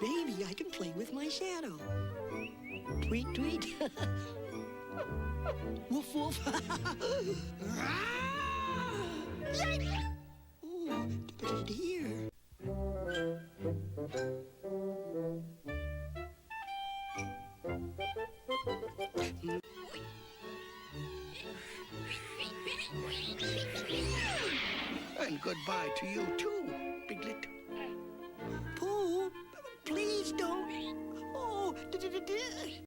Maybe I can play with my shadow. Tweet, tweet. Woof, woof. Ooh, here. And goodbye to you too, Piglet.